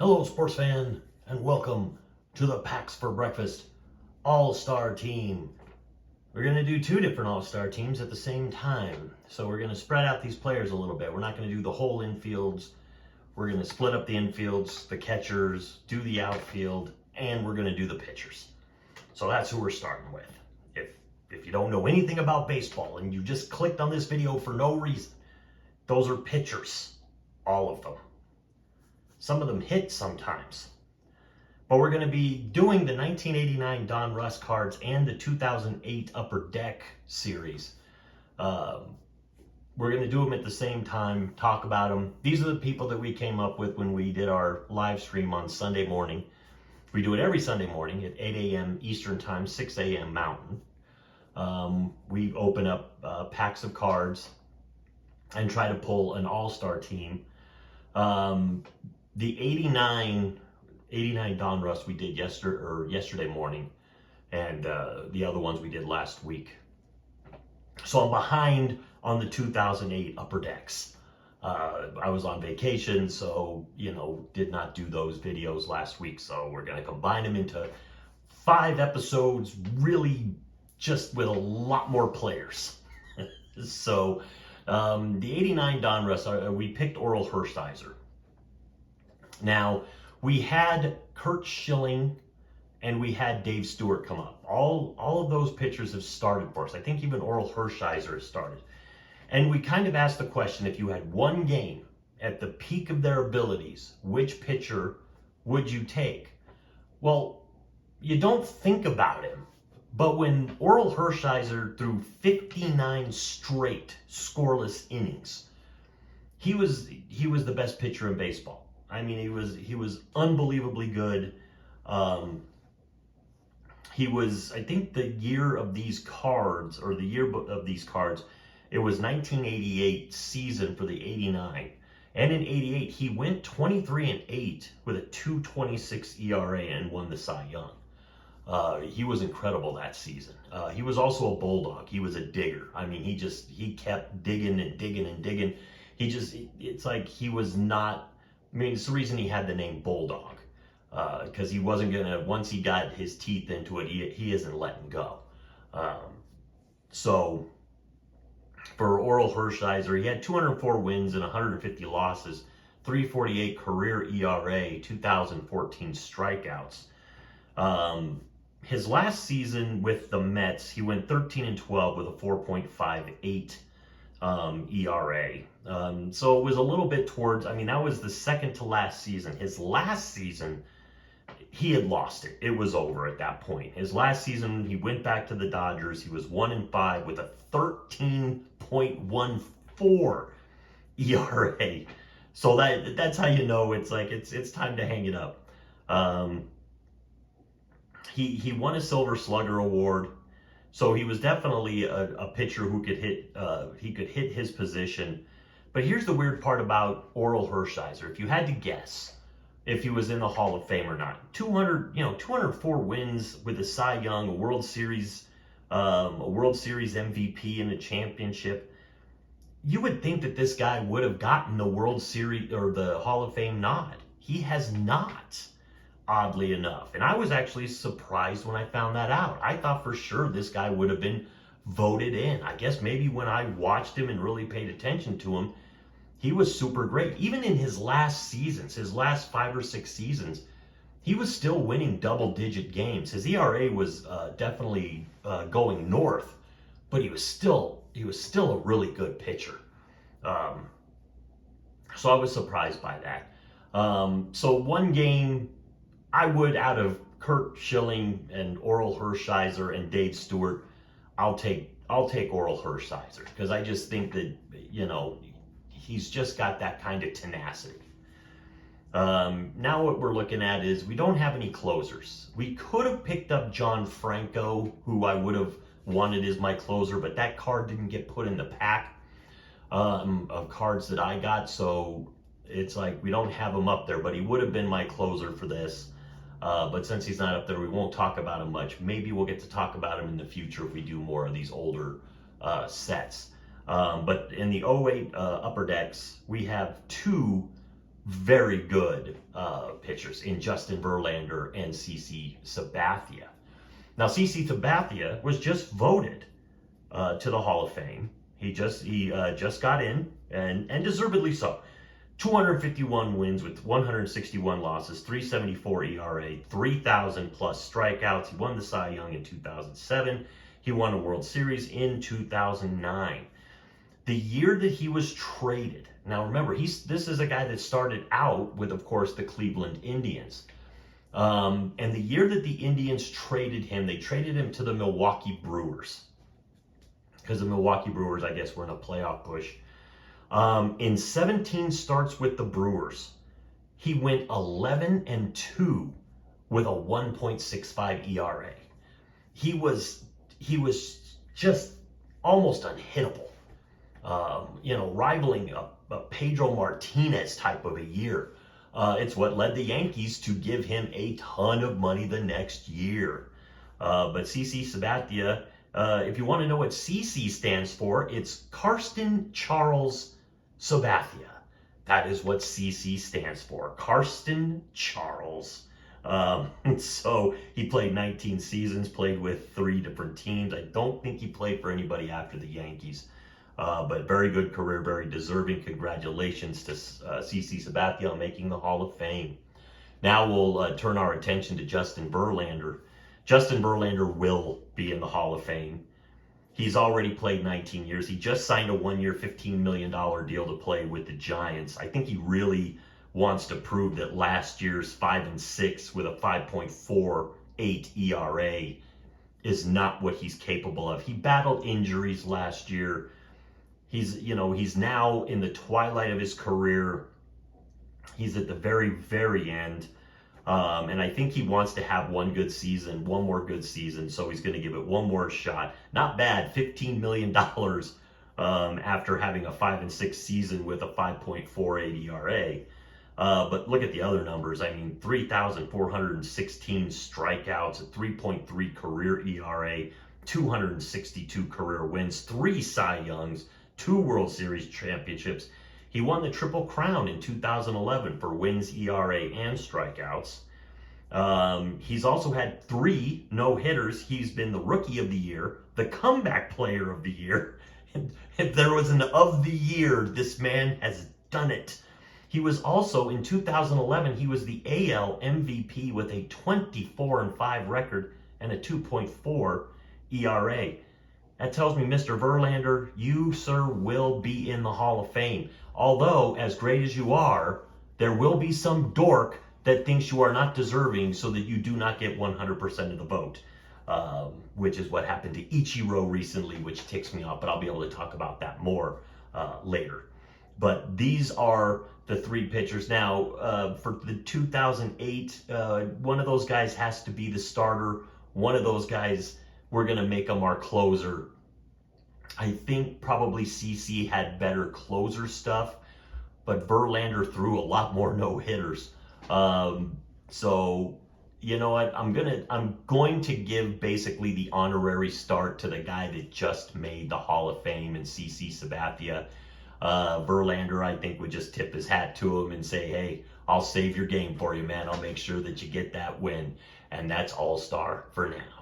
Hello, sports fan, and welcome to the Packs for Breakfast All-Star Team. We're going to do two different All-Star teams at the same time. So we're going to spread out these players a little bit. We're not going to do the whole infields. We're going to split up the infields, the catchers, do the outfield, and we're going to do the pitchers. So that's who we're starting with. If you don't know anything about baseball and you just clicked on this video for no reason, those are pitchers, all of them. Some of them hit sometimes. But we're going to be doing the 1989 Don Russ cards and the 2008 Upper Deck series. We're going to do them at the same time, talk about them. These are the people that we came up with when we did our live stream on Sunday morning. We do it every Sunday morning at 8 a.m. Eastern Time, 6 a.m. Mountain. We open up packs of cards and try to pull an all-star team. The 89 Don Russ we did yesterday morning, and the other ones we did last week. So I'm behind on the 2008 Upper Decks. I was on vacation, so did not do those videos last week. So we're going to combine them into 5 episodes, really just with a lot more players. So the 89 Don Russ, we picked Orel Hershiser. Now, we had Curt Schilling and we had Dave Stewart come up. All of those pitchers have started for us. I think even Orel Hershiser has started. And we kind of asked the question, if you had one game at the peak of their abilities, which pitcher would you take? Well, you don't think about him. But when Orel Hershiser threw 59 straight scoreless innings, he was the best pitcher in baseball. I mean, he was unbelievably good. He was, I think, the year of these cards, or the year of these cards, it was 1988 season for the 89. And in 88, he went 23-8 with a 2.26 ERA and won the Cy Young. He was incredible that season. He was also a bulldog. He was a digger. I mean, he kept digging and digging and digging. It's like he was not, I mean, it's the reason he had the name Bulldog. Because he wasn't gonna, once he got his teeth into it, he isn't letting go. So for Orel Hershiser, he had 204 wins and 150 losses, 3.48 career ERA, 2,014 strikeouts. His last season with the Mets, he went 13-12 with a 4.58 ERA. So it was a little bit towards, I mean, that was the second to last season. His last season, he had lost it. It was over at that point. His last season, he went back to the Dodgers. He was 1-5 with a 13.14 ERA. So that's how you know it's like it's time to hang it up. He won a Silver Slugger award, so he was definitely a pitcher who could hit. He could hit his position. But here's the weird part about Orel Hershiser. If you had to guess if he was in the Hall of Fame or not, 204 wins with a Cy Young, a World Series MVP and a championship. You would think that this guy would have gotten the World Series or the Hall of Fame nod. He has not, oddly enough. And I was actually surprised when I found that out. I thought for sure this guy would have been voted in. I guess maybe when I watched him and really paid attention to him, he was super great. Even in his last seasons, his last 5 or 6 seasons, he was still winning double-digit games. His ERA was definitely going north, but he was still a really good pitcher. So I was surprised by that. So one game, I would, out of Curt Schilling and Orel Hershiser and Dave Stewart, I'll take Orel Hershiser, because I just think that, he's just got that kind of tenacity. Now what we're looking at is we don't have any closers. We could have picked up John Franco, who I would have wanted as my closer, but that card didn't get put in the pack of cards that I got, so it's like we don't have him up there, but he would have been my closer for this. But since he's not up there, we won't talk about him much. Maybe we'll get to talk about him in the future if we do more of these older sets. But in the 08 Upper Decks, we have 2 very good pitchers in Justin Verlander and CC Sabathia. Now, CC Sabathia was just voted to the Hall of Fame. He just got in, and deservedly so. 251 wins with 161 losses, 374 ERA, 3,000 plus strikeouts. He won the Cy Young in 2007. He won a World Series in 2009. The year that he was traded, now remember, this is a guy that started out with, of course, the Cleveland Indians. And the year that the Indians traded him, they traded him to the Milwaukee Brewers. Because the Milwaukee Brewers, I guess, were in a playoff push. In 17 starts with the Brewers, he went 11-2 with a 1.65 ERA. He was just almost unhittable. Rivaling a Pedro Martinez type of a year. It's what led the Yankees to give him a ton of money the next year. But CC Sabathia, if you want to know what CC stands for, it's Karsten Charles Sabathia. That is what CC stands for, Karsten Charles. So he played 19 seasons, played with 3 different teams. I don't think he played for anybody after the Yankees. But very good career, very deserving. Congratulations to CC Sabathia on making the Hall of Fame. Now we'll turn our attention to Justin Verlander. Justin Verlander will be in the Hall of Fame. He's already played 19 years. He just signed a 1-year, $15 million deal to play with the Giants. I think he really wants to prove that last year's 5-6 with a 5.48 ERA is not what he's capable of. He battled injuries last year. He's now in the twilight of his career. He's at the very, very end. And I think he wants to have one more good season. So he's going to give it one more shot. Not bad, $15 million after having a 5-6 season with a 5.48 ERA. But look at the other numbers. I mean, 3,416 strikeouts, a 3.3 career ERA, 262 career wins, 3 Cy Youngs, 2 World Series championships. He won the Triple Crown in 2011 for wins, ERA, and strikeouts. He's also had 3 no-hitters. He's been the Rookie of the Year, the Comeback Player of the Year. And if there was an of the year, this man has done it. He was also, in 2011, he was the AL MVP with a 24-5 record and a 2.4 ERA. That tells me, Mr. Verlander, you, sir, will be in the Hall of Fame. Although, as great as you are, there will be some dork that thinks you are not deserving so that you do not get 100% of the vote, which is what happened to Ichiro recently, which ticks me off, but I'll be able to talk about that more later. But these are the 3 pitchers. Now, for the 2008, one of those guys has to be the starter. One of those guys, we're going to make him our closer. I think probably CC had better closer stuff, but Verlander threw a lot more no-hitters. So, you know what? I'm going to give basically the honorary start to the guy that just made the Hall of Fame in CC Sabathia. Verlander, I think, would just tip his hat to him and say, hey, I'll save your game for you, man. I'll make sure that you get that win. And that's all-star for now.